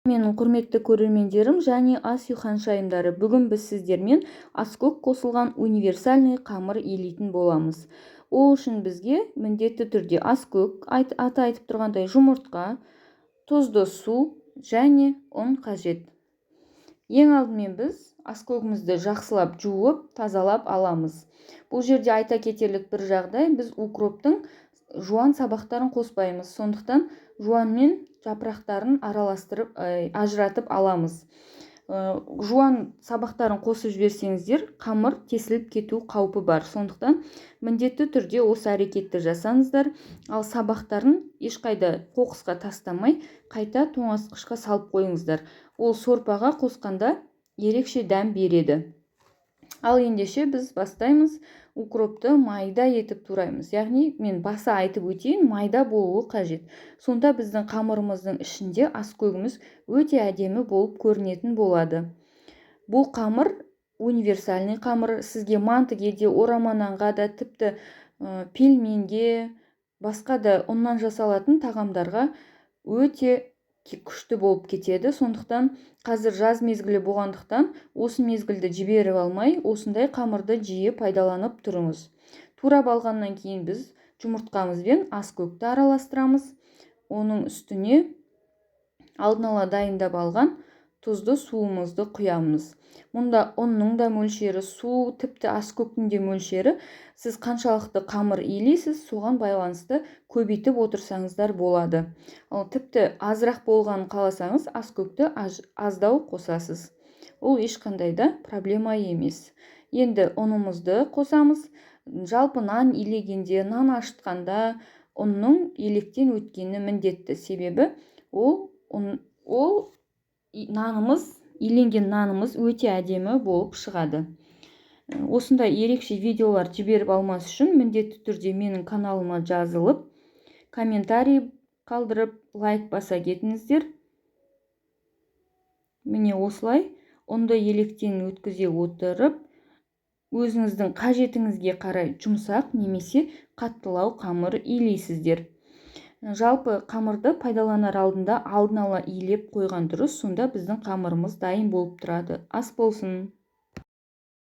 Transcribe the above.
Менің құрметті көрермендерім және ас үй ханшайымдары, бүгін біз сіздермен аскөк қосылған универсальный қамыр илейтін боламыз. Ол үшін бізге міндетті түрде аскөк, аты айтып тұрғандай жұмыртқа, тұзды су және ұн қажет. Ең алдымен біз аскөгімізді жақсылап жуып, тазалап аламыз. Бұл жерде айта кетерлік бір жағдай, біз укроптың жуан сабақтарын қоспаймыз. Сондықтан жуанмен жапырақтарын араластырып, ажыратып аламыз. Жуан сабақтарын қосып жіберсеңіздер, қамыр тесіліп кету қаупі бар. Сондықтан міндетті түрде осы әрекетті жасаңыздар. Ал сабақтарын ешқайда қоқысқа тастамай, қайта тоңазытқышқа салып қойыңыздар. Ол сорпаға қосқанда ерекше дәм береді. Ал ендеше біз бастаймыз. Укропты майда етіп тураймыз. Яғни мен баса айтып өтейін, майда болуы қажет. Сонда біздің қамырымыздың ішінде аскөгіміз өте әдемі болып көрінетін болады. Бұл қамыр универсальный қамыр. Сізге мантыгеде, орамананға да, тіпті пельменге, басқа да ұннан жасалатын тағамдарға өте күшті болып кетеді. Сондықтан қазір жаз мезгілі болғандықтан осы мезгілді жіберіп алмай, осындай қамырды жиі пайдаланып тұрыңыз. Турап алғаннан кейін біз жұмыртқамызбен аскөкті араластырамыз. Оның үстіне алдын ала дайындап алған тұзды суымызды құямыз. Мұнда ұнның да мөлшері, су, тіпті аскөктің де мөлшері, сіз қаншалықты қамыр илейсіз, соған байланысты көбейтіп отырсаңыздар болады. Ал тіпті азырақ болғанын қаласаңыз, аскөкті аздау қосасыз. Ол ешқандай да проблема емес. Енді ұнымызды қосамыз. Жалпы нан илегенде, нан ашытқанда ұнның електен өткені міндетті. Себебі иленген нанымыз өте әдемі болып шығады. Осындай ерекше видеолар жіберіп алмас үшін міндетті түрде менің каналыма жазылып, комментарий қалдырып, лайк баса кетіңіздер. Міне осылай ұнды електен өткізе отырып, өзіңіздің қажетіңізге қарай жұмсақ немесе қаттылау қамыр илейсіздер. Жалпы қамырды пайдаланар алдында алдын ала илеп қойған дұрыс, сонда біздің қамырымыз дайын болып тұрады. Ас болсын!